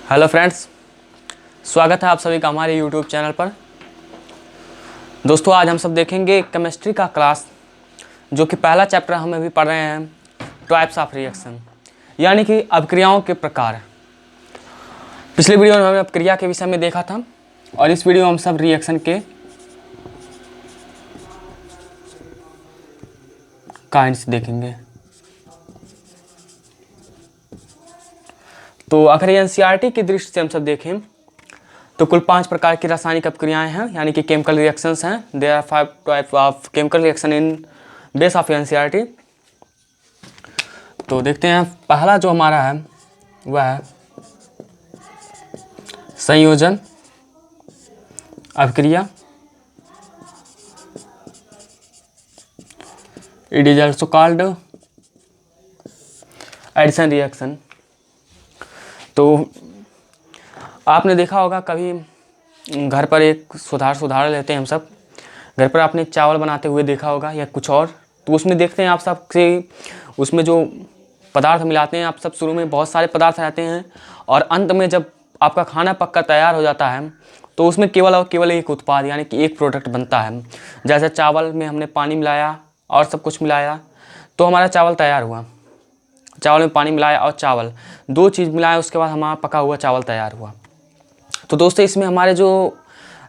Hello friends, स्वागत है आप सभी का हमारे यूट्यूब चैनल पर। दोस्तों, आज हम सब देखेंगे केमिस्ट्री का क्लास, जो कि पहला चैप्टर हम अभी पढ़ रहे हैं, टाइप्स ऑफ रिएक्शन, यानी कि अभिक्रियाओं के प्रकार। पिछले वीडियो में हमने अभिक्रिया के विषय में देखा था और इस वीडियो में हम सब रिएक्शन के काइंड्स देखेंगे। तो अगर एनसीईआरटी की दृष्टि से हम सब देखें तो कुल 5 प्रकार की रासायनिक अभिक्रियाएं हैं, यानी कि केमिकल रिएक्शंस हैं। There are 5 type of chemical reaction in base of NCERT. तो देखते हैं, पहला जो हमारा है वह है संयोजन अभिक्रिया। It is also called addition reaction. तो आपने देखा होगा कभी घर पर एक सुधार लेते हैं हम सब, घर पर आपने चावल बनाते हुए देखा होगा या कुछ और, तो उसमें देखते हैं आप सब से उसमें जो पदार्थ मिलाते हैं आप सब, शुरू में बहुत सारे पदार्थ रहते हैं और अंत में जब आपका खाना पककर तैयार हो जाता है तो उसमें केवल और केवल एक उत्पाद यानी कि एक प्रोडक्ट बनता है। जैसे चावल में हमने पानी मिलाया और सब कुछ मिलाया तो हमारा चावल तैयार हुआ। चावल में पानी मिलाया और चावल, दो चीज़ मिलाया, उसके बाद हमारा पका हुआ चावल तैयार हुआ। तो दोस्तों, इसमें हमारे जो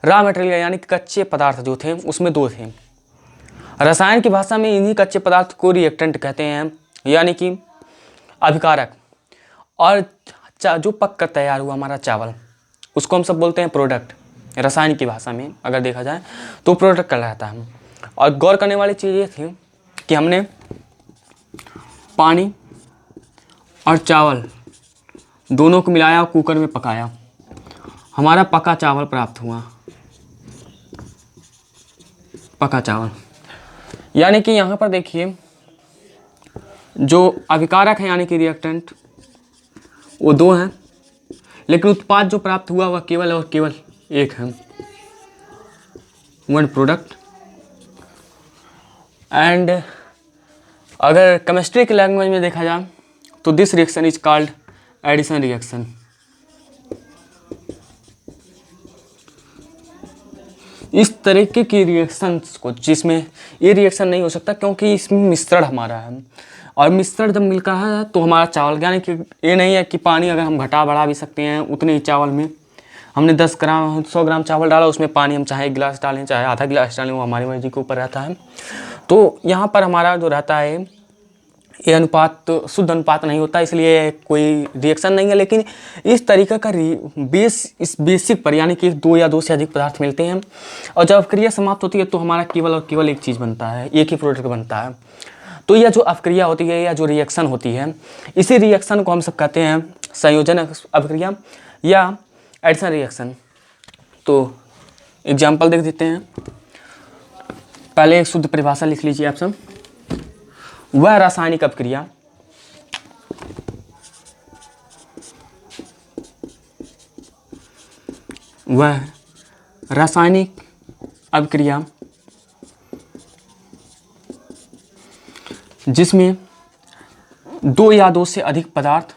रॉ मटेरियल यानी कि कच्चे पदार्थ जो थे उसमें दो थे। रसायन की भाषा में इन्हीं कच्चे पदार्थ को रिएक्टेंट कहते हैं, यानी कि अभिकारक। और जो पक कर तैयार हुआ हमारा चावल, उसको हम सब बोलते हैं प्रोडक्ट। रसायन की भाषा में अगर देखा जाए तो प्रोडक्ट कहलाता है। और गौर करने वाली चीज़ ये थी कि हमने पानी और चावल दोनों को मिलाया और कुकर में पकाया, हमारा पका चावल प्राप्त हुआ। पका चावल यानी कि यहाँ पर देखिए, जो अभिकारक है यानी कि रिएक्टेंट वो दो हैं, लेकिन उत्पाद जो प्राप्त हुआ वह केवल और केवल एक है, वन प्रोडक्ट। एंड अगर केमिस्ट्री के लैंग्वेज में देखा जाए तो this reaction is called addition reaction. इस तरीके की रिएक्शंस को, जिसमें ये रिएक्शन नहीं हो सकता क्योंकि इसमें मिश्रण हमारा है, और मिश्रण जब मिलता है तो हमारा चावल, यानी कि ये नहीं है कि पानी अगर हम घटा बढ़ा भी सकते हैं उतने ही चावल में। हमने 10 ग्राम 100 ग्राम चावल डाला, उसमें पानी हम चाहे 1 गिलास डालें चाहे आधा गिलास डालें, वो हमारी मर्जी के ऊपर रहता है। तो यहाँ पर हमारा जो रहता है ये अनुपात तो शुद्ध अनुपात नहीं होता, इसलिए कोई रिएक्शन नहीं है। लेकिन इस तरीके का इस बेसिक पर, यानी कि 2 या 2 से अधिक पदार्थ मिलते हैं और जब अभिक्रिया समाप्त होती है तो हमारा केवल और केवल एक चीज़ बनता है, एक ही प्रोडक्ट बनता है। तो यह जो अभिक्रिया होती है या जो रिएक्शन होती है, इसी रिएक्शन को हम सब कहते हैं संयोजन अभिक्रिया या एडिशन रिएक्शन। तो एग्जाम्पल देख देते हैं। पहले एक शुद्ध परिभाषा लिख लीजिए आप सब। वह रासायनिक अभिक्रिया जिसमें 2 या 2 से अधिक पदार्थ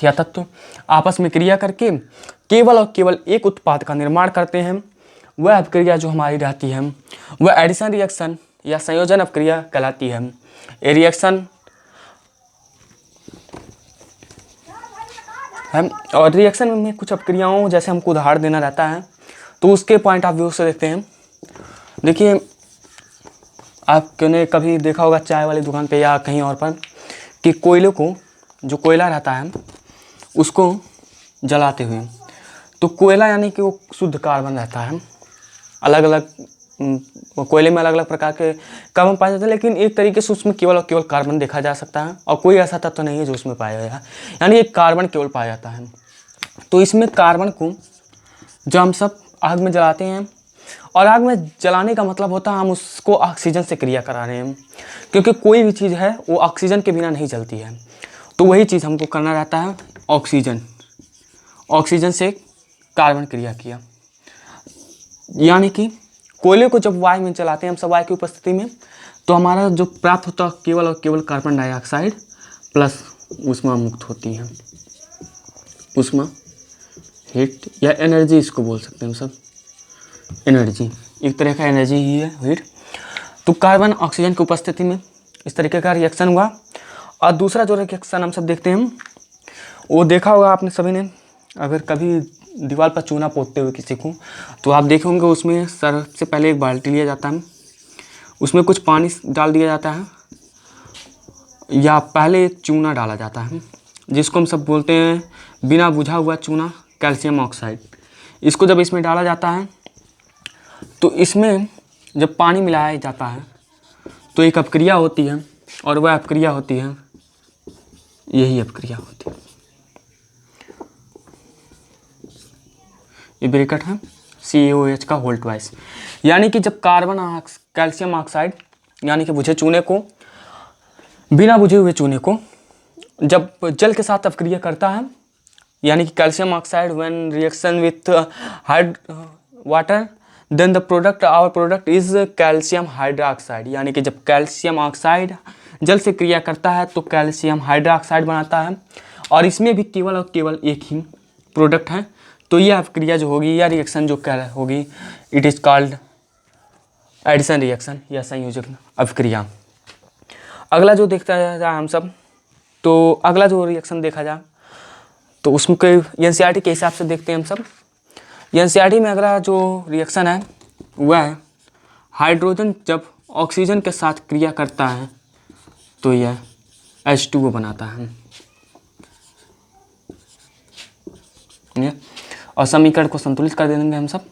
या तत्व आपस में क्रिया करके केवल और केवल एक उत्पाद का निर्माण करते हैं, वह अभिक्रिया जो हमारी रहती है वह एडिशन रिएक्शन या संयोजन अभिक्रिया कहलाती है। ये रिएक्शन है, और रिएक्शन में कुछ अभिक्रियाओं जैसे हमको उदाहरण देना रहता है तो उसके पॉइंट ऑफ व्यू से देखते हैं। देखिए, आपने कभी देखा होगा चाय वाली दुकान पे या कहीं और पर कि कोयले को, जो कोयला रहता है उसको जलाते हुए, तो कोयला यानी कि वो शुद्ध कार्बन रहता है। अलग अलग कोयले में अलग अलग प्रकार के कार्बन पाए जाते हैं, लेकिन एक तरीके से उसमें केवल और केवल कार्बन देखा जा सकता है और कोई ऐसा तत्व नहीं है जो उसमें पाया गया है, यानी एक कार्बन केवल पाया जाता है। तो इसमें कार्बन को जो हम सब आग में जलाते हैं, और आग में जलाने का मतलब होता है हम उसको ऑक्सीजन से क्रिया करा रहे हैं, क्योंकि कोई भी चीज़ है वो ऑक्सीजन के बिना नहीं जलती है। तो वही चीज़ हमको करना रहता है, ऑक्सीजन से कार्बन क्रिया किया, यानी कि कोयले को जब वायु में चलाते हैं हम सब वायु की उपस्थिति में, तो हमारा जो प्राप्त होता है केवल और केवल कार्बन डाइऑक्साइड प्लस ऊष्मा मुक्त होती है। ऊष्मा, हीट या एनर्जी इसको बोल सकते हैं हम सब, एनर्जी, एक तरह का एनर्जी ही है हीट। तो कार्बन ऑक्सीजन की उपस्थिति में इस तरीके का रिएक्शन हुआ। और दूसरा जो रिएक्शन हम सब देखते हैं, वो देखा होगा आपने सभी ने, अगर कभी दीवार पर चूना पोतते हुए किसी को, तो आप देखे होंगे उसमें सबसे पहले एक बाल्टी लिया जाता है, उसमें कुछ पानी डाल दिया जाता है, या पहले चूना डाला जाता है, जिसको हम सब बोलते हैं बिना बुझा हुआ चूना, कैल्शियम ऑक्साइड। इसको जब इसमें डाला जाता है तो इसमें जब पानी मिलाया जाता है तो एक अपक्रिया होती है, और वह अपक्रिया होती है, यही अपक्रिया होती है, ये ब्रैकेट है CaOH का होल ट्वाइस। यानी कि जब कार्बन कैल्शियम ऑक्साइड यानी कि बुझे चूने को, बिना बुझे हुए चूने को जब जल के साथ अपक्रिया करता है, यानी कि calcium oxide when reaction with water, then the product, our product is calcium hydroxide. यानी कि जब कैल्शियम ऑक्साइड जल से क्रिया करता है तो कैल्शियम हाइड्रोक्साइड बनाता है, और इसमें भी केवल और केवल एक ही प्रोडक्ट है। तो यह अपक्रिया जो होगी या रिएक्शन जो क्या होगी, it is called addition reaction या संयोजक अपक्रिया। अगला जो देखता जाए हम सब, तो अगला जो रिएक्शन देखा जाए तो उसमें NCERT के हिसाब से देखते हैं हम सब। NCERT में अगला जो रिएक्शन है वह है हाइड्रोजन जब ऑक्सीजन के साथ क्रिया करता है तो यह H2O बनाता है। और समीकरण को संतुलित कर देंगे हम सब।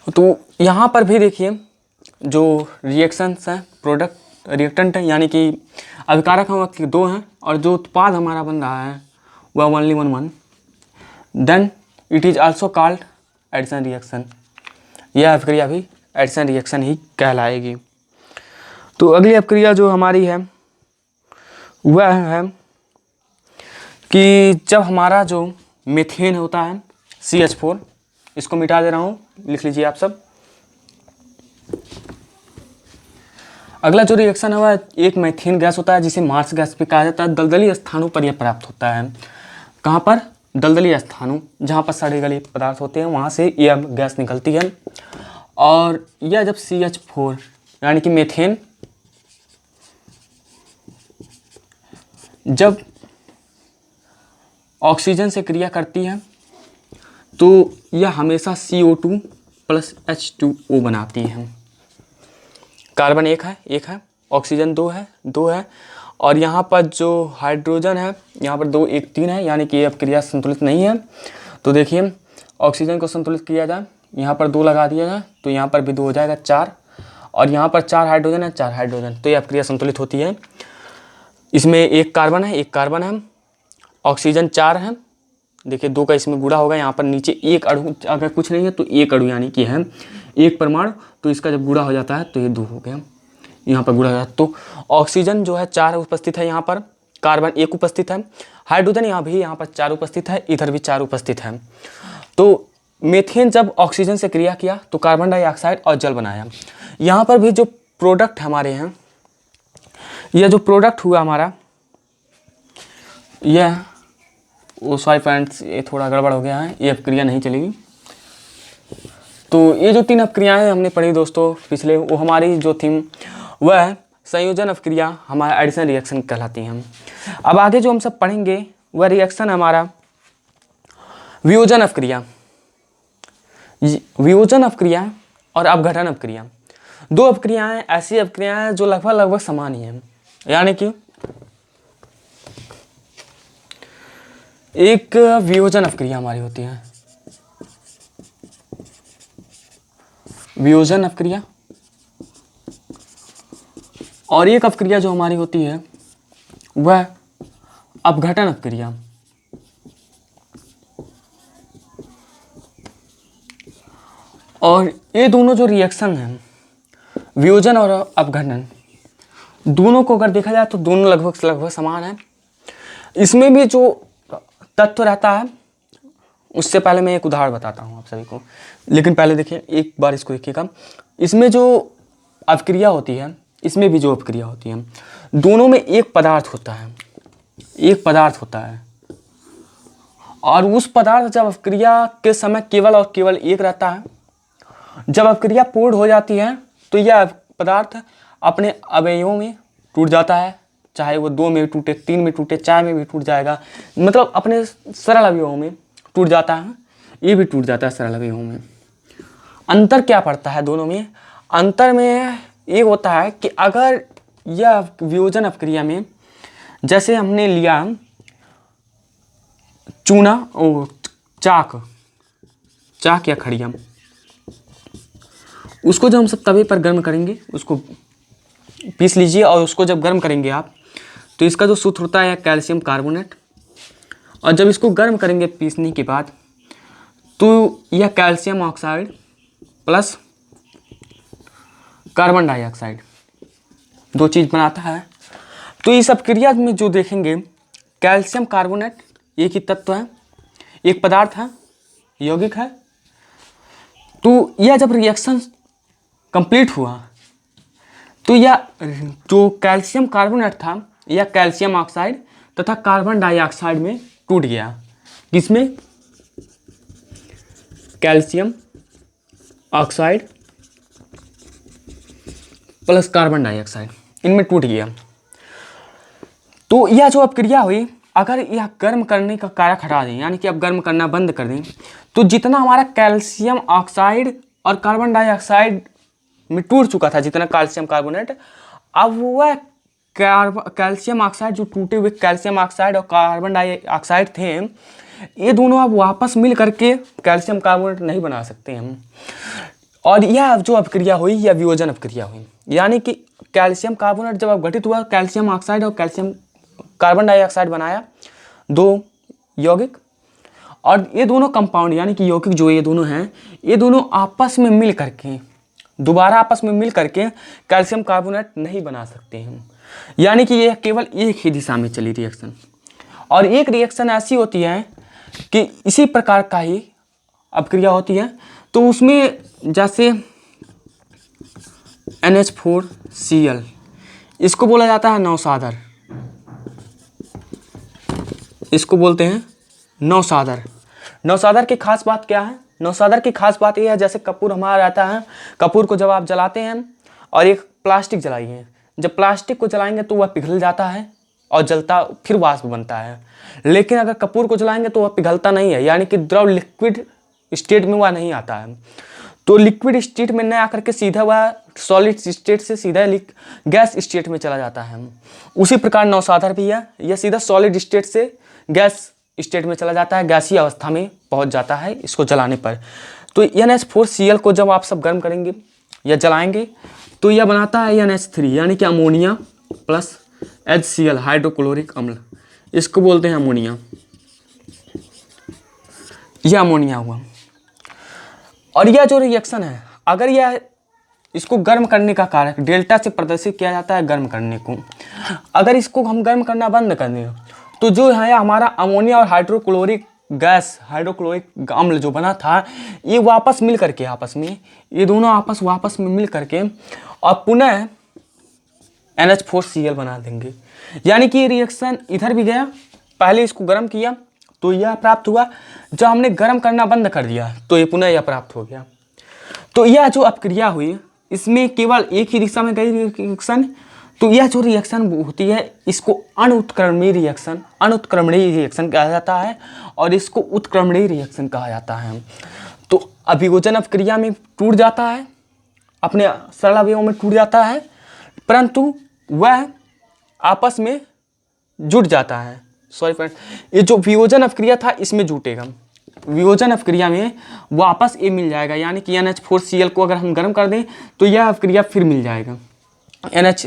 तो यहाँ पर भी देखिए जो रिएक्शंस हैं, प्रोडक्ट रिएक्टेंट है, यानी कि अभिकारक हम दो हैं, और जो उत्पाद हमारा बन रहा है वह only one, then it is also called addition reaction. यह अभिक्रिया भी एडिशन रिएक्शन ही कहलाएगी। तो अगली अभिक्रिया जो हमारी है वह है कि जब हमारा जो मीथेन होता है CH4, इसको मिटा दे रहा हूँ, लिख लीजिए आप सब। अगला जो रिएक्शन है वह एक मीथेन गैस होता है जिसे मार्स गैस भी कहा जाता है। दलदली स्थानों पर यह प्राप्त होता है। कहाँ पर? दलदली स्थानों, जहाँ पर सड़े गले पदार्थ होते हैं वहाँ से यह गैस निकलती है। और यह जब CH4 यानी कि मीथेन जब ऑक्सीजन से क्रिया करती है तो यह हमेशा CO2 प्लस H2O बनाती है। कार्बन एक है, ऑक्सीजन दो है, और यहाँ पर जो हाइड्रोजन है यहाँ पर 2 1 3 है, यानी कि ये अब क्रिया संतुलित नहीं है। तो देखिए ऑक्सीजन को संतुलित किया जाए, यहाँ पर 2 लगा दिया जाए तो यहाँ पर भी 2 हो जाएगा 4, और यहाँ पर 4 हाइड्रोजन है, 4 हाइड्रोजन, तो ये अब क्रिया संतुलित होती है। इसमें एक कार्बन है, ऑक्सीजन 4 है, देखिए 2 का इसमें गुणा होगा, यहाँ पर नीचे एक अणु अगर कुछ नहीं है तो एक अणु यानी कि है एक परमाणु, तो इसका जब गुणा हो जाता है तो ये 2 हो गया, यहाँ पर गुणा हो जाता है। तो ऑक्सीजन जो है 4 उपस्थित है, यहाँ पर कार्बन 1 उपस्थित है, हाइड्रोजन यहाँ पर 4 उपस्थित है, इधर भी 4 उपस्थित है। तो मीथेन जब ऑक्सीजन से क्रिया किया तो कार्बन डाइऑक्साइड और जल बनाया। यहाँ पर भी जो प्रोडक्ट हमारे हैं, यह जो प्रोडक्ट हुआ हमारा, यह सॉरी फ्रेंड्स ये थोड़ा गड़बड़ हो गया है, ये अपक्रिया नहीं चलेगी। तो ये जो 3 अपक्रियाएँ हमने पढ़ी दोस्तों पिछले, वो हमारी जो थी वह संयोजन अपक्रिया हमारा एडिशन रिएक्शन कहलाती हैं। अब आगे जो हम सब पढ़ेंगे वह रिएक्शन हमारा वियोजन अपक्रिया। वियोजन अपक्रिया और अपघटन अपक्रिया, 2 अपक्रियाएँ ऐसी अपक्रियाएँ जो लगभग समान ही हैं। यानी कि एक वियोजन अपक्रिया हमारी होती है, वियोजन अपक्रिया, और एक अपक्रिया जो हमारी होती है वह अपघटन अपक्रिया। और ये दोनों जो रिएक्शन हैं, वियोजन और अपघटन, दोनों को अगर देखा जाए तो दोनों लगभग समान है। इसमें भी जो तत्व रहता है उससे पहले मैं एक उदाहरण बताता हूँ आप सभी को, लेकिन पहले देखिए एक बार इसको देखिएगा। इसमें जो अपक्रिया होती है, इसमें भी जो अपक्रिया होती है, दोनों में एक पदार्थ होता है, एक पदार्थ होता है, और उस पदार्थ जब अपक्रिया के समय केवल और केवल एक रहता है। जब अपक्रिया पूर्ण हो जाती है तो यह पदार्थ अपने अवयवों में टूट जाता है, चाहे वो 2 में टूटे, 3 में टूटे, 4 में भी टूट जाएगा, मतलब अपने सरल अवयवों में टूट जाता है, ये भी टूट जाता है सरल अवयवों में। अंतर क्या पड़ता है दोनों में? अंतर में ये होता है कि अगर यह वियोजन अपक्रिया में, जैसे हमने लिया चूना और चाक या खड़िया, उसको जब हम सब तवे पर गर्म करेंगे, उसको पीस लीजिए, और उसको जब गर्म करेंगे आप, तो इसका जो सूत्र होता है कैल्शियम कार्बोनेट, और जब इसको गर्म करेंगे पीसने के बाद, तो यह calcium oxide plus carbon dioxide 2 चीज़ बनाता है। तो इस अपक्रिया में जो देखेंगे, कैल्शियम कार्बोनेट एक ही तत्व है, एक पदार्थ है, यौगिक है। तो यह जब रिएक्शन कंप्लीट हुआ तो यह जो कैल्शियम कार्बोनेट था, यह कैल्शियम ऑक्साइड तथा कार्बन डाइऑक्साइड में टूट गया। किसमें? Calcium oxide plus carbon dioxide, इनमें टूट गया। तो यह जो अपक्रिया हुई, अगर यह गर्म करने का कारक हटा दें, यानी कि अब गर्म करना बंद कर दें, तो जितना हमारा कैल्शियम ऑक्साइड और कार्बन डाइऑक्साइड में टूट चुका था, जितना कैल्शियम कार्बोनेट, अब वह कैल्शियम ऑक्साइड, जो टूटे हुए कैल्शियम ऑक्साइड और कार्बन डाइऑक्साइड थे, ये दोनों अब वापस मिल करके कैल्शियम कार्बोनेट नहीं बना सकते हम। और यह जो अपक्रिया हुई, यह वियोजन अपक्रिया हुई, यानी कि कैल्शियम कार्बोनेट जब अपघटित हुआ, कैल्शियम ऑक्साइड और कैल्शियम कार्बन डाइऑक्साइड बनाया 2 यौगिक, और ये दोनों कंपाउंड यानी कि यौगिक जो ये दोनों हैं, ये दोनों आपस में मिल करके, दोबारा आपस में मिल करके कैल्शियम कार्बोनेट नहीं बना सकते हैं। यानी कि ये केवल एक ही दिशा में चली रिएक्शन। और एक रिएक्शन ऐसी होती है कि इसी प्रकार का ही अपक्रिया होती है, तो उसमें जैसे NH4Cl, इसको बोला जाता है नौसादर, इसको बोलते हैं नौसादर। नौसादर की खास बात क्या है? नौसादर की खास बात यह है, जैसे कपूर हमारा रहता है, कपूर को जब आप जलाते हैं और एक प्लास्टिक जलाइए, जब प्लास्टिक को जलाएंगे तो वह पिघल जाता है और जलता फिर वाष्प बनता है। लेकिन अगर कपूर को जलाएंगे तो वह पिघलता नहीं है, यानी कि द्रव लिक्विड स्टेट में वह नहीं आता है। तो लिक्विड स्टेट में न आकर के सीधा वह सॉलिड स्टेट से सीधा गैस स्टेट में चला जाता है। उसी प्रकार नौसादर भी है, यह सीधा सॉलिड स्टेट से गैस स्टेट में चला जाता है, गैसीय अवस्था में पहुंच जाता है इसको जलाने पर। तो NH4Cl को जब आप सब गर्म करेंगे या जलाएंगे तो यह बनाता है NH3, यानी कि अमोनिया प्लस HCl, हाइड्रोक्लोरिक अम्ल, इसको बोलते हैं अमोनिया। यह अमोनिया हुआ। और यह जो रिएक्शन है, अगर यह इसको गर्म करने का कारक डेल्टा से प्रदर्शित किया जाता है गर्म करने को, अगर इसको हम गर्म करना बंद कर दें तो जो है हमारा अमोनिया और हाइड्रोक्लोरिक गैस, हाइड्रोक्लोरिक अम्ल जो बना था, ये वापस मिल करके आपस में, ये दोनों वापस में मिल करके और पुनः NH4Cl बना देंगे। यानी कि ये रिएक्शन इधर भी गया, पहले इसको गर्म किया तो यह प्राप्त हुआ, जब हमने गर्म करना बंद कर दिया तो ये पुनः यह प्राप्त हो गया। तो यह जो अपक्रिया हुई, इसमें केवल एक ही दिशा में गई रिएक्शन। तो यह जो रिएक्शन होती है, इसको अनुत्क्रमणीय रिएक्शन कहा जाता है, और इसको उत्क्रमणीय रिएक्शन कहा जाता है। तो अभियोजन अपक्रिया में टूट जाता है, अपने सरल अवयवों में टूट जाता है, परंतु वह आपस में जुट जाता है। सॉरी फ्रेंड, ये जो वियोजन अपक्रिया था इसमें जुटेगा, वियोजन अपक्रिया में वापस ये मिल जाएगा, यानी कि NH4Cl को अगर हम गर्म कर दें तो यह अपक्रिया फिर मिल जाएगा, NH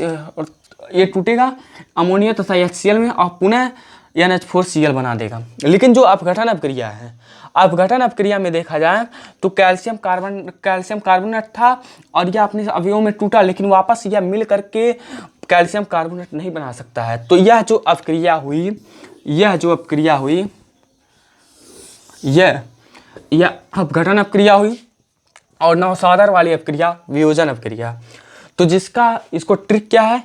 ये टूटेगा अमोनिया तथा HCl में और पुनः NH4Cl बना देगा। लेकिन जो अपघटन अपक्रिया है, अपघटन अपक्रिया में देखा जाए तो कैल्शियम कार्बोनेट था और यह अपने अवयवों में टूटा, लेकिन वापस यह मिल करके कैल्शियम कार्बोनेट नहीं बना सकता है। तो यह जो अपक्रिया हुई, या अपघटन अपक्रिया हुई, और नौसादर वाली अपक्रिया वियोजन अपक्रिया। तो जिसका इसको ट्रिक क्या है,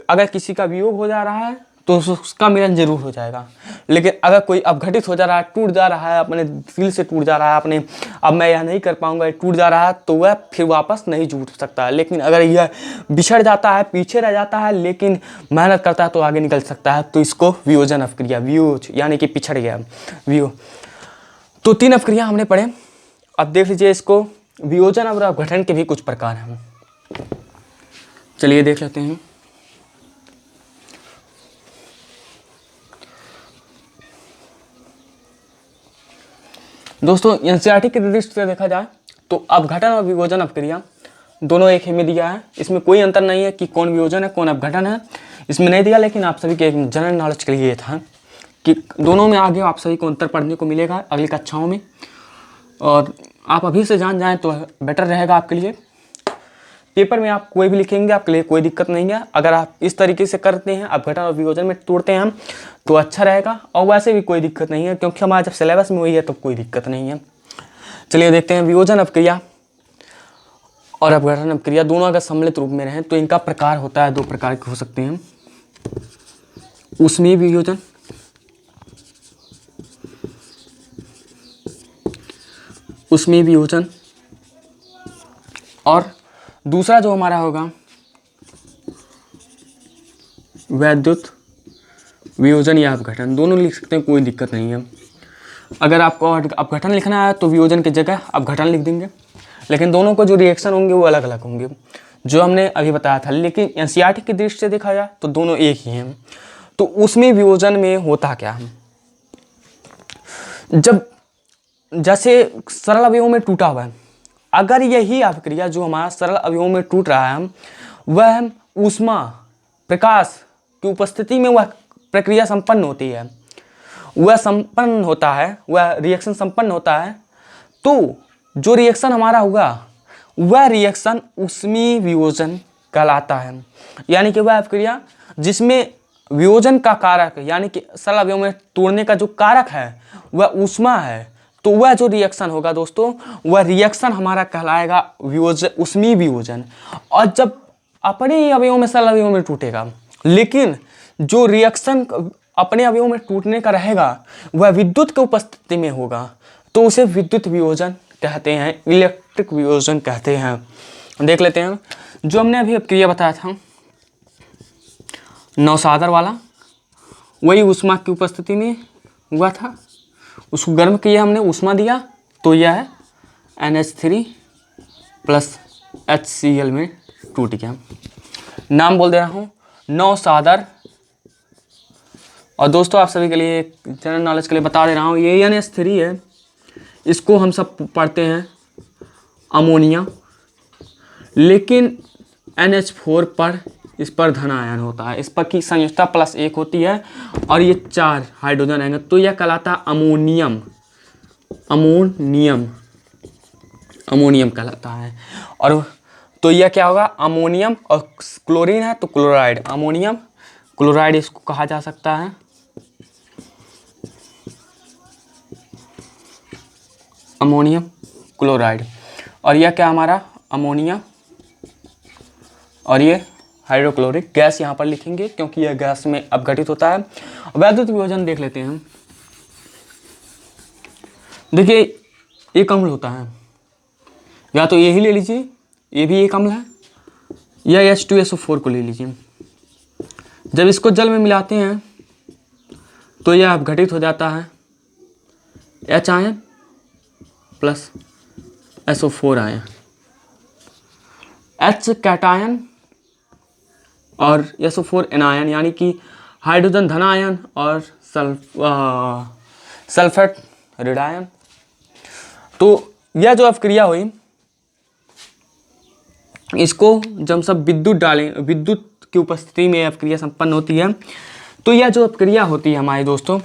अगर किसी का वियोग हो जा रहा है तो उसका मिलन जरूर हो जाएगा, लेकिन अगर कोई अपघटित हो जा रहा है, टूट जा रहा है, अपने दिल से टूट जा रहा है, अपने अब मैं यह नहीं कर पाऊंगा, टूट जा रहा है, तो वह फिर वापस नहीं जुड़ सकता है। लेकिन अगर यह बिछड़ जाता है, पीछे रह जाता है, लेकिन मेहनत करता है तो आगे निकल सकता है, तो इसको वियोजन अपक्रिया, वियोज यानी कि पिछड़ गया वियो। तो 3 अपक्रिया हमने पढ़े। अब देख लीजिए इसको वियोजन और अपघटन के भी कुछ प्रकार हैं, चलिए देख लेते हैं। दोस्तों एनसीईआरटी की दृष्टि से देखा जाए तो अपघटन और वियोजन अपक्रिया दोनों एक ही में दिया है, इसमें कोई अंतर नहीं है कि कौन वियोजन है कौन अपघटन है, इसमें नहीं दिया। लेकिन आप सभी के जनरल नॉलेज के लिए ये था कि दोनों में आगे आप सभी को अंतर पढ़ने को मिलेगा अगली कक्षाओं में, और आप अभी से जान जाएं तो बेटर रहेगा आपके लिए। पेपर में आप कोई भी लिखेंगे आपके लिए कोई दिक्कत नहीं है, अगर आप इस तरीके से करते हैं अपघटन और वियोजन में तोड़ते हैं हम तो अच्छा रहेगा, और वैसे भी कोई दिक्कत नहीं है क्योंकि हमारा जब सिलेबस में वही है तो कोई दिक्कत नहीं है। चलिए देखते हैं वियोजन अपक्रिया और अपघटन अपक्रिया दोनों अगर सम्मिलित रूप में रहें तो इनका प्रकार होता है, 2 प्रकार के हो सकते हैं, ऊष्मीय वियोजन ऊष्मीय वियोजन, और दूसरा जो हमारा होगा वैद्युत वियोजन या अपघटन। दोनों लिख सकते हैं, कोई दिक्कत नहीं है। अगर आपको अपघटन लिखना है तो वियोजन की जगह अपघटन लिख देंगे, लेकिन दोनों को जो रिएक्शन होंगे वो अलग अलग होंगे जो हमने अभी बताया था। लेकिन एनसीईआरटी की दृष्टि से देखा जाए तो दोनों एक ही हैं। तो उसमें वियोजन में होता क्या है, जब जैसे सरल अवयवों में टूटा हुआ है, अगर यही अपक्रिया जो हमारा सरल अवयवों में टूट रहा है वह ऊष्मा प्रकाश की उपस्थिति में वह प्रक्रिया संपन्न होती है, वह संपन्न होता है, वह रिएक्शन संपन्न होता है, तो जो रिएक्शन हमारा होगा वह रिएक्शन ऊष्मीय वियोजन कहलाता है। यानी कि वह अपक्रिया जिसमें वियोजन का कारक यानी कि सरल अवयव में तोड़ने का जो कारक है वह ऊष्मा है, तो वह जो रिएक्शन होगा दोस्तों वह रिएक्शन हमारा कहलाएगा वियोजन, ऊष्मीय वियोजन। और जब अपने ही अवयवों में सरल अवयवों में टूटेगा, लेकिन जो रिएक्शन अपने अवयवों में टूटने का रहेगा वह विद्युत की उपस्थिति में होगा, तो उसे विद्युत वियोजन कहते हैं, इलेक्ट्रिक वियोजन कहते हैं। देख लेते हैं जो हमने अभी अपक्रिया बताया था नौसादर वाला, वही ऊष्मा की उपस्थिति में हुआ था, उसको गर्म किया हमने, ऊष्मा दिया, तो यह है NH3 प्लस HCl में टूट गया। नाम बोल दे रहा हूँ नौसादर। और दोस्तों आप सभी के लिए जनरल नॉलेज के लिए बता दे रहा हूँ ये NH3 है, इसको हम सब पढ़ते हैं अमोनिया, लेकिन NH4 पर इस पर धन आयन होता है, इस पर की संयोजकता +1 होती है और ये 4 हाइड्रोजन आएंगे, तो यह कहलाता है अमोनियम। अमोनियम अमोनियम कहलाता है। और तो यह क्या होगा अमोनियम, और क्लोरीन है तो क्लोराइड, अमोनियम क्लोराइड इसको कहा जा सकता है। अमोनियम क्लोराइड, और यह क्या हमारा अमोनिया, और ये हाइड्रोक्लोरिक गैस यहाँ पर लिखेंगे क्योंकि यह गैस में अपघटित होता है। वैद्युत वियोजन देख लेते हैं। देखिए एक अम्ल होता है, या तो यही ले लीजिए, ये भी एक अम्ल है, या H2SO4 को ले लीजिए। जब इसको जल में मिलाते हैं तो यह अपघटित हो जाता है H ion plus SO4 ion, H cation और SO4 एनायन, यानी कि हाइड्रोजन धन आयन और सल्फेट ऋणायन। तो यह जो अपक्रिया हुई, इसको जब हम सब विद्युत डालें, विद्युत की उपस्थिति में अपक्रिया संपन्न होती है, तो यह जो अपक्रिया होती है हमारे दोस्तों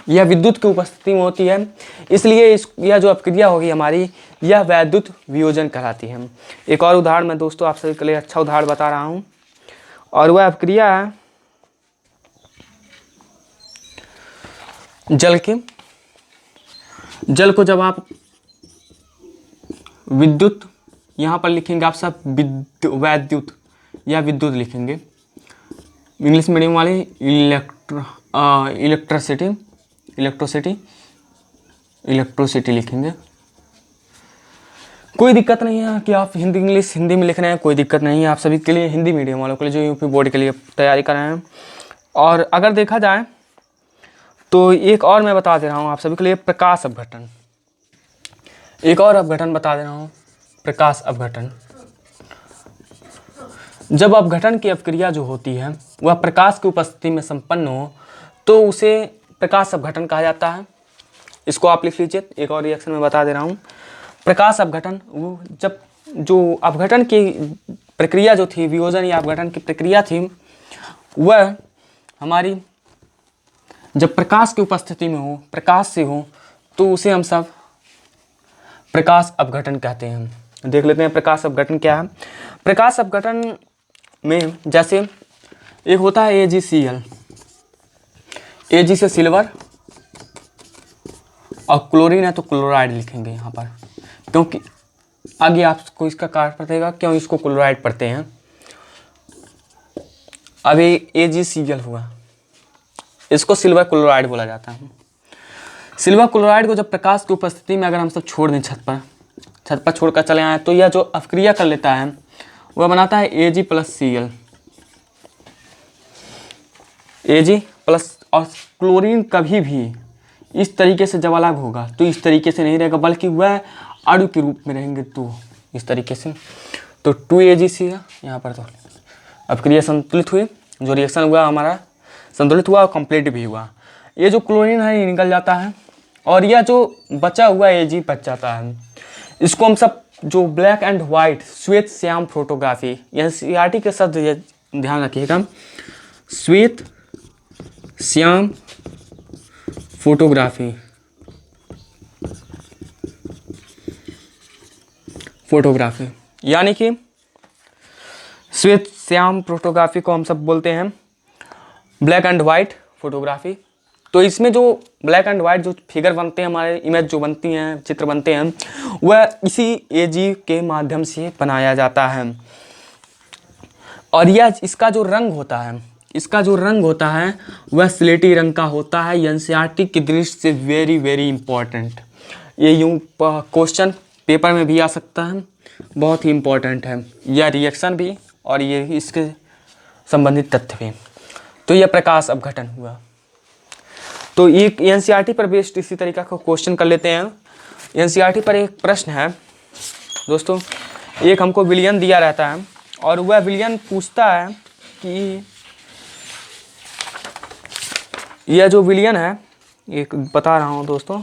यह विद्युत की उपस्थिति में होती है, इसलिए यह जो अपक्रिया होगी हमारी यह वैद्युत वियोजन कहलाती है। एक और उदाहरण मैं दोस्तों आप सभी के लिए अच्छा उदाहरण बता रहा हूँ, और वह अपक्रिया है जल के। जल को जब आप विद्युत, यहाँ पर लिखेंगे आप सब वैद्युत या विद्युत लिखेंगे। इंग्लिश मीडियम वाले इलेक्ट्रोसिटी लिखेंगे। कोई दिक्कत नहीं है कि आप हिंदी इंग्लिश हिंदी में लिख रहे हैं, कोई दिक्कत नहीं है आप सभी के लिए, हिंदी मीडियम वालों के लिए जो यूपी बोर्ड के लिए तैयारी कर रहे हैं। और अगर देखा जाए तो एक और मैं बता दे रहा हूँ आप सभी के लिए, प्रकाश अपघटन। एक और अपघटन बता दे रहा हूँ, प्रकाश अपघटन। जब अपघटन की अपक्रिया जो होती है वह प्रकाश की उपस्थिति में संपन्न हो तो उसे प्रकाश अपघटन कहा जाता है। इसको आप लिख लीजिए। एक और रिएक्शन में बता दे रहा हूँ, प्रकाश अपघटन वो जब जो अपघटन की प्रक्रिया जो थी, वियोजन या अपघटन की प्रक्रिया थी, वह हमारी जब प्रकाश की उपस्थिति में हो, प्रकाश से हो, तो उसे हम सब प्रकाश अपघटन कहते हैं। देख लेते हैं प्रकाश अपघटन क्या है। प्रकाश अपघटन में जैसे एक होता है AgCl, Ag से सिल्वर और क्लोरीन है तो क्लोराइड लिखेंगे यहाँ पर, क्योंकि आगे आपको इसका कारण पड़ेगा क्यों इसको क्लोराइड पढ़ते हैं। अभी AgCl हुआ, इसको सिल्वर क्लोराइड बोला जाता है। सिल्वर क्लोराइड को जब प्रकाश की उपस्थिति में अगर हम सब छोड़ दें छत पर छोड़कर चले आए तो यह जो अपक्रिया कर लेता है वह बनाता है Ag+Cl। Ag प्लस, और क्लोरीन कभी भी इस तरीके से जब अलग होगा तो इस तरीके से नहीं रहेगा, बल्कि वह अणु के रूप में रहेंगे, तो इस तरीके से। तो 2AgCl यहाँ पर तो अपक्रिया संतुलित हुई, जो रिएक्शन हुआ हमारा संतुलित हुआ और कंप्लीट भी हुआ। ये जो क्लोरीन है ये निकल जाता है और यह जो बचा हुआ Ag बच जाता है। इसको हम सब जो ब्लैक एंड वाइट श्वेत श्याम फोटोग्राफी, NCERT के शब्द ध्यान रखिएगा, श्वेत श्याम फोटोग्राफी यानी कि श्वेत श्याम फोटोग्राफी को हम सब बोलते हैं ब्लैक एंड वाइट फोटोग्राफी। तो इसमें जो ब्लैक एंड वाइट जो फिगर बनते हैं, हमारे इमेज जो बनती हैं, चित्र बनते हैं, वह इसी Ag के माध्यम से बनाया जाता है। और यह इसका जो रंग होता है वह स्लेटी रंग का होता है। NCERT की दृष्टि से वेरी वेरी इंपॉर्टेंट, ये यूँ क्वेश्चन पेपर में भी आ सकता है, बहुत ही इंपॉर्टेंट है यह रिएक्शन भी और ये इसके संबंधित तथ्य भी। तो यह प्रकाश अपघटन हुआ। तो एक NCERT पर बेस्ड इसी तरीका का क्वेश्चन कर लेते हैं। NCERT पर एक प्रश्न है दोस्तों, एक हमको विलयन दिया रहता है और वह विलयन पूछता है कि यह जो विलयन है, एक बता रहा हूँ दोस्तों,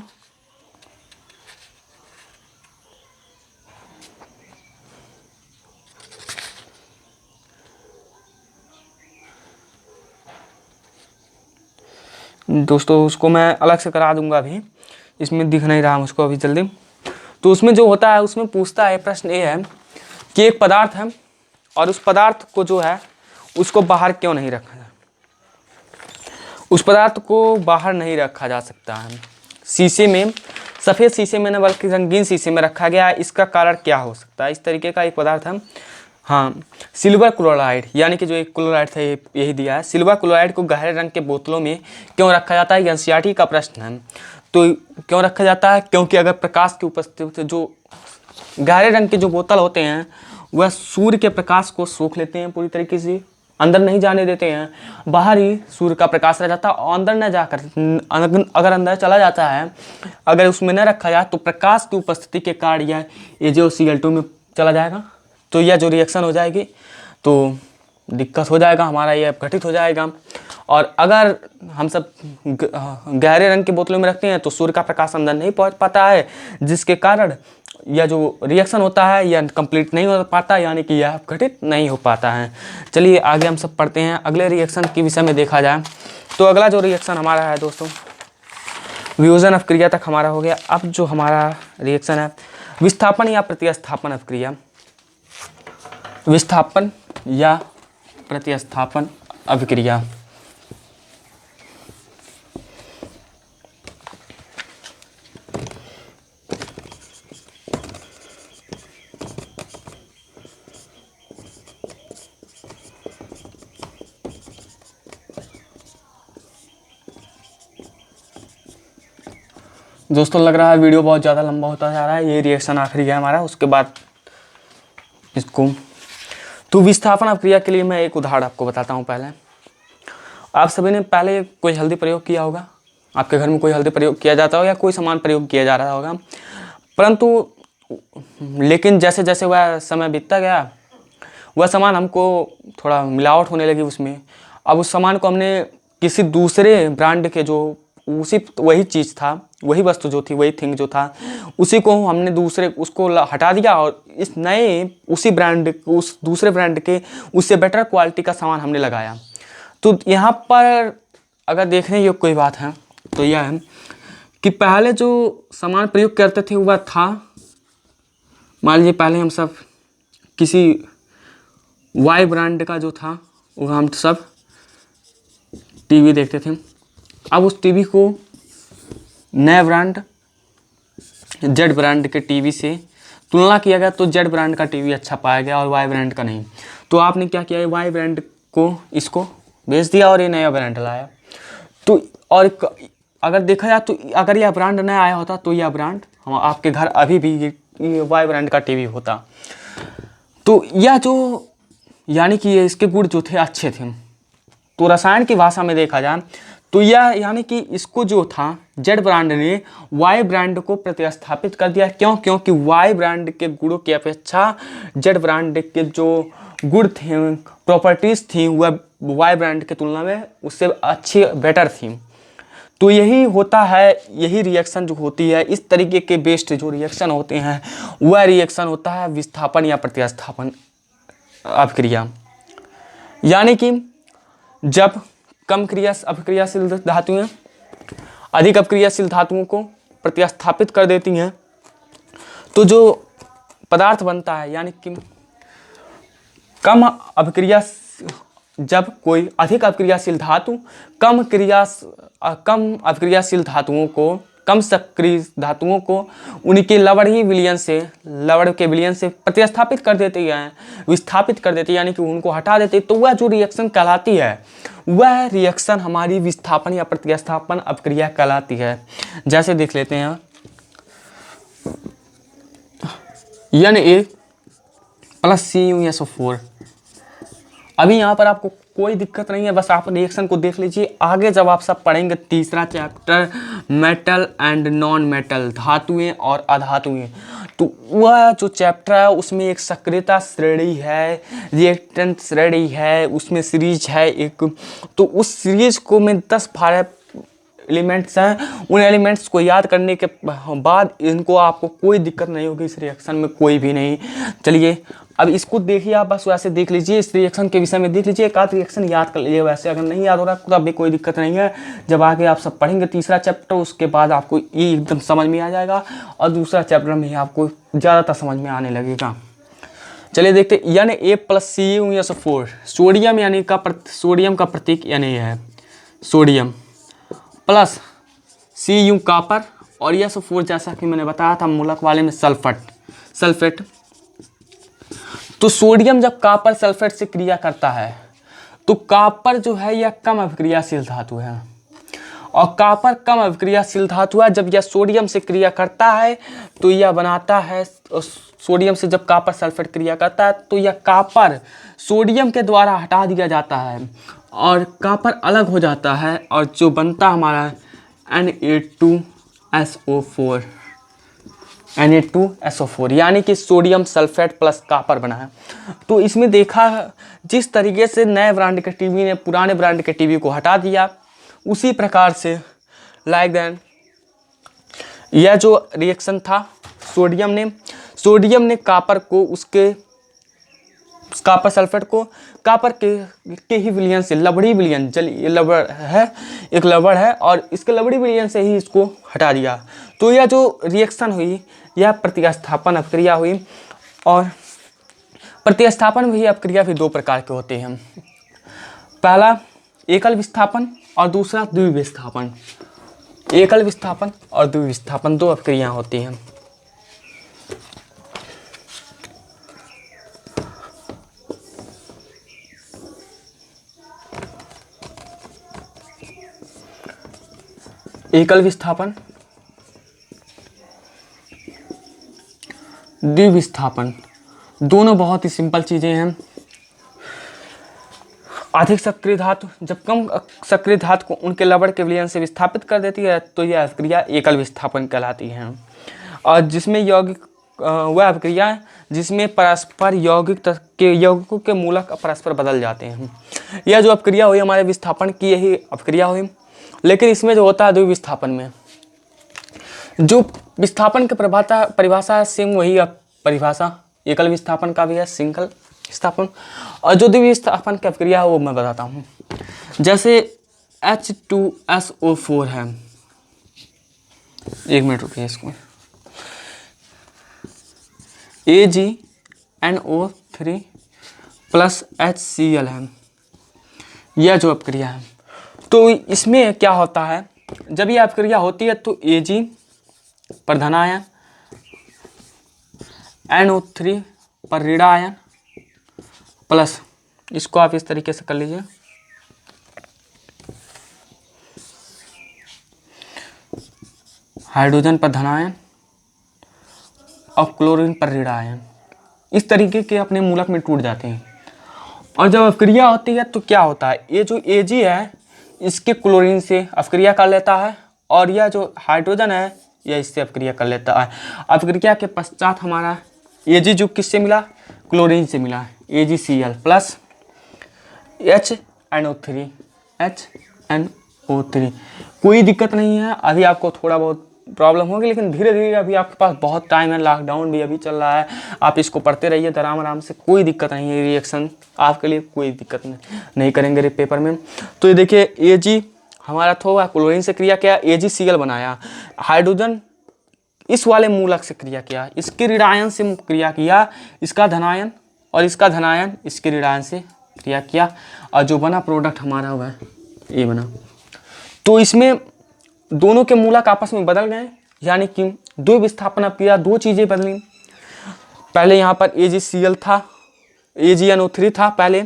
उसको मैं अलग से करा दूंगा, अभी इसमें दिख नहीं रहा मुझको अभी जल्दी। तो उसमें जो होता है उसमें पूछता है, प्रश्न ये है कि एक पदार्थ है और उस पदार्थ को जो है उसको बाहर क्यों नहीं रखा जाए, उस पदार्थ को बाहर नहीं रखा जा सकता है। शीशे में, सफ़ेद शीशे में न बल्कि रंगीन शीशे में रखा गया है, इसका कारण क्या हो सकता है। इस तरीके का एक पदार्थ है, हाँ, सिल्वर क्लोराइड, यानी कि जो एक क्लोराइड था यही दिया है। सिल्वर क्लोराइड को गहरे रंग के बोतलों में क्यों रखा जाता है, NCERT का प्रश्न है। तो क्यों रखा जाता है, क्योंकि अगर प्रकाश की उपस्थिति से जो गहरे रंग के जो बोतल होते हैं वह सूर्य के प्रकाश को सोख लेते हैं पूरी तरीके से, अंदर नहीं जाने देते हैं, बाहर ही सूर्य का प्रकाश रह जाता है और अंदर न जाकर, अगर अंदर चला जाता है, अगर उसमें न रखा जाए तो प्रकाश की उपस्थिति के कारण यह AgCl2 में चला जाएगा, तो यह जो रिएक्शन हो जाएगी तो दिक्कत हो जाएगा, हमारा यह अपघटित हो जाएगा। और अगर हम सब गहरे रंग की बोतलों में रखते हैं तो सूर्य का प्रकाश अंदर नहीं पहुंच पाता है, जिसके कारण यह जो रिएक्शन होता है यह कंप्लीट नहीं हो पाता, यानी कि यह अपघटित नहीं हो पाता है। चलिए आगे हम सब पढ़ते हैं अगले रिएक्शन के विषय में। देखा जाए तो अगला जो रिएक्शन हमारा है दोस्तों, वियोजन अपक्रिया तक हमारा हो गया। अब जो हमारा रिएक्शन है विस्थापन या प्रतिस्थापन अपक्रिया, विस्थापन या प्रतिस्थापन अभिक्रिया। दोस्तों लग रहा है वीडियो बहुत ज़्यादा लंबा होता जा रहा है, ये रिएक्शन आखिरी है हमारा, उसके बाद इसको तो विस्थापन अपक्रिया के लिए मैं एक उदाहरण आपको बताता हूँ। पहले आप सभी ने पहले कोई हल्दी प्रयोग किया होगा, आपके घर में कोई हल्दी प्रयोग किया जाता होगा या कोई सामान प्रयोग किया जा रहा होगा, परंतु लेकिन जैसे जैसे वह समय बीतता गया वह सामान हमको थोड़ा मिलावट होने लगी उसमें। अब उस सामान को हमने किसी दूसरे ब्रांड के जो उसी वही चीज़ था, वही वस्तु जो थी, वही थिंग जो था, उसी को हमने दूसरे उसको हटा दिया और इस नए उसी ब्रांड उस दूसरे ब्रांड के उससे बेटर क्वालिटी का सामान हमने लगाया। तो यहाँ पर अगर देखने योग्य कोई बात है तो यह है कि पहले जो सामान प्रयोग करते थे वह था, मान लीजिए पहले हम सब किसी वाई ब्रांड का जो था वो हम सब टीवी देखते थे। अब उस टीवी को नए ब्रांड जेड ब्रांड के टीवी से तुलना किया गया तो जेड ब्रांड का टीवी अच्छा पाया गया और वाई ब्रांड का नहीं। तो आपने क्या किया, वाई ब्रांड को इसको बेच दिया और ये नया ब्रांड लाया। तो और अगर देखा जाए तो अगर यह ब्रांड नया आया होता तो यह ब्रांड हम आपके घर अभी भी वाई ब्रांड का टीवी होता। तो यह जो यानी कि ये इसके गुण जो थे अच्छे थे। तो रसायन की भाषा में देखा जाए तो यह यानी कि इसको जो था जेड ब्रांड ने वाई ब्रांड को प्रतिस्थापित कर दिया। क्यों? क्योंकि वाई ब्रांड के गुणों की अपेक्षा जेड ब्रांड के जो गुण थे, प्रॉपर्टीज़ थी, वह वाई ब्रांड की तुलना में उससे अच्छी बेटर थी। तो यही होता है, यही रिएक्शन जो होती है, इस तरीके के बेस्ड जो रिएक्शन होते हैं वह रिएक्शन होता है विस्थापन या प्रतिस्थापन अपक्रिया। यानी कि जब कम अपक्रियाशील धातुएं अधिक अपक्रियाशील धातुओं को प्रतिस्थापित कर देती हैं तो जो पदार्थ बनता है, यानी कि जब कोई अधिक अपक्रियाशील धातु कम अपक्रियाशील धातुओं को, कम सक्रिय धातुओं को उनके लवण के विलयन से प्रतिस्थापित कर देती है, विस्थापित कर देती है, यानी कि उनको हटा देती है। तो वह जो रिएक्शन कहलाती है वह रिएक्शन हमारी विस्थापन या प्रतिस्थापन अपक्रिया कहलाती है। जैसे देख लेते हैं Na+CuSO4। अभी यहाँ पर आपको कोई दिक्कत नहीं है, बस आप रिएक्शन को देख लीजिए। आगे जब आप सब पढ़ेंगे तीसरा chapter metal and non metal, धातुएं और अधातुएं, तो वह जो चैप्टर है उसमें एक सक्रियता श्रेणी है, रिएक्टेंट श्रेणी है, उसमें सीरीज है एक। तो उस सीरीज को मैं 10-12 एलिमेंट्स हैं, उन एलिमेंट्स को याद करने के बाद इनको आपको कोई दिक्कत नहीं होगी इस रिएक्शन में, कोई भी नहीं। चलिए अब इसको देखिए, आप बस वैसे देख लीजिए, इस रिएक्शन के विषय में देख लीजिए, एक आध रिएक्शन याद कर लीजिए। वैसे अगर नहीं याद हो रहा तो अभी कोई दिक्कत नहीं है, जब आगे आप सब पढ़ेंगे तीसरा चैप्टर उसके बाद आपको ये एकदम समझ में आ जाएगा और दूसरा चैप्टर में आपको ज़्यादातर समझ में आने लगेगा। चलिए देखते Na+CuSO4 सोडियम, यानी सोडियम का प्रतीक Na है, सोडियम प्लस Cu कॉपर और SO4 जैसा कि मैंने बताया था मूलक वाले में सल्फेट। तो सोडियम जब कॉपर सल्फेट से क्रिया करता है तो कॉपर जो है यह कम अभिक्रियाशील धातु है और कॉपर कम अभिक्रियाशील धातु है। जब यह सोडियम से क्रिया करता है तो यह बनाता है, सोडियम से जब कॉपर सल्फेट क्रिया करता है तो यह कॉपर सोडियम के द्वारा हटा दिया जाता है और कॉपर अलग हो जाता है और जो बनता हमारा Na2SO4 यानी कि सोडियम सल्फेट प्लस कॉपर बना है। तो इसमें देखा जिस तरीके से नए ब्रांड के टीवी ने पुराने ब्रांड के टीवी को हटा दिया, उसी प्रकार से लाइक दैन यह जो रिएक्शन था सोडियम ने कॉपर को उसके कॉपर सल्फेट को कॉपर के ही विलयन से, लवड़ी विलयन, चलिए लवड़ है, एक लवड़ है और इसके लवड़ी विलयन से ही इसको हटा दिया। तो यह जो रिएक्शन हुई यह प्रतिस्थापन अपक्रिया हुई। और प्रतिस्थापन भी अपक्रिया भी दो प्रकार के होते हैं, पहला एकल विस्थापन और दूसरा द्विविस्थापन। एकल विस्थापन और द्विविस्थापन दो अपक्रियाएं होती हैं। एकल विस्थापन द्विविस्थापन, दोनों बहुत ही सिंपल चीज़ें हैं। अधिक सक्रिय धातु जब कम सक्रिय धातु को उनके लवण के विलयन से विस्थापित कर देती है तो यह अभिक्रिया एकल विस्थापन कहलाती है। और जिसमें यौगिक वह अभिक्रिया है जिसमें परस्पर यौगिकों के मूलक परस्पर बदल जाते हैं। यह जो अभिक्रिया हुई हमारे विस्थापन की यही अभिक्रिया हुई। लेकिन इसमें जो होता है द्विविस्थापन में जो विस्थापन की परिभाषा है सेम वही परिभाषा एकल विस्थापन का भी है, सिंगल विस्थापन। और जो द्विविस्थापन की अभिक्रिया है वो मैं बताता हूँ। जैसे H2SO4 है, एक मिनट रुकिए इसको, AgNO3 प्लस HCl है, यह जो अभिक्रिया है। तो इसमें क्या होता है, जब ये अभिक्रिया होती है तो Ag पर धन आयन, NO3 पर ऋण आयन प्लस, इसको आप इस तरीके से कर लीजिए, हाइड्रोजन पर धन आयन और क्लोरीन पर ऋण आयन, इस तरीके के अपने मूलक में टूट जाते हैं। और जब अभिक्रिया होती है तो क्या होता है, ये जो Ag है इसके क्लोरीन से अभिक्रिया कर लेता है और यह जो हाइड्रोजन है यह इससे अभिक्रिया कर लेता है। अभिक्रिया के पश्चात हमारा Ag जो किससे मिला, क्लोरीन से मिला, AgCl प्लस HNO3। कोई दिक्कत नहीं है, अभी आपको थोड़ा बहुत प्रॉब्लम होगी लेकिन धीरे धीरे अभी आपके पास बहुत टाइम है, लॉकडाउन भी अभी चल रहा है, आप इसको पढ़ते रहिए आराम आराम से, कोई दिक्कत नहीं है, रिएक्शन आपके लिए कोई दिक्कत नहीं करेंगे पेपर में। तो ये देखिए Ag हमारा थोड़ा क्लोरीन से क्रिया किया, AgCl बनाया, हाइड्रोजन इस वाले मूलक से क्रिया किया, इसके ऋण आयन से क्रिया किया, इसका धनायन और इसका धनायन इसके ऋण आयन से क्रिया किया और जो बना प्रोडक्ट हमारा हुआ है ये बना। तो इसमें दोनों के मूलक आपस में बदल गए, यानी कि द्विविस्थापन अभिक्रिया दो चीज़ें बदली। पहले यहाँ पर AgCl था, AgNO3 था पहले,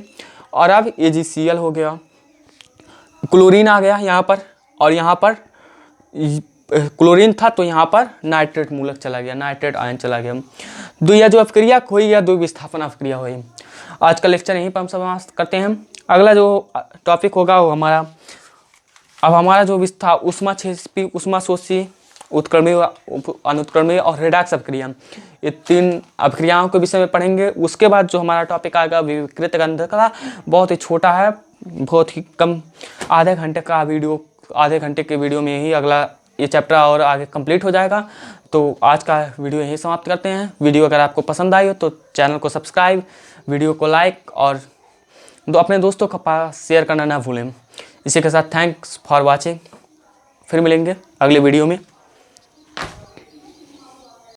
और अब AgCl हो गया, क्लोरीन आ गया यहाँ पर, और यहाँ पर क्लोरीन था तो यहाँ पर नाइट्रेट मूलक चला गया, नाइट्रेट आयन चला गया। यह जो अभिक्रिया हुई या द्विविस्थापन अभिक्रिया हुई। आज का लेक्चर यहीं पर हम समाप्त करते हैं। अगला जो टॉपिक होगा वो हमारा जो ऊष्माक्षेपी, ऊष्माशोषी, उत्क्रमणीय, अनुत्क्रमणीय और रेडॉक्स अभिक्रिया, ये तीन अभिक्रियाओं के विषय में पढ़ेंगे। उसके बाद जो हमारा टॉपिक आएगा विकृत गंधकता, बहुत ही छोटा है, बहुत ही कम, आधे घंटे के वीडियो में ही अगला ये चैप्टर और आगे कंप्लीट हो जाएगा। तो आज का वीडियो यहीं समाप्त करते हैं। वीडियो अगर आपको पसंद आई हो तो चैनल को सब्सक्राइब, वीडियो को लाइक और अपने दोस्तों के पास शेयर करना ना भूलें। इसी के साथ थैंक्स फॉर वॉचिंग, फिर मिलेंगे अगले वीडियो में।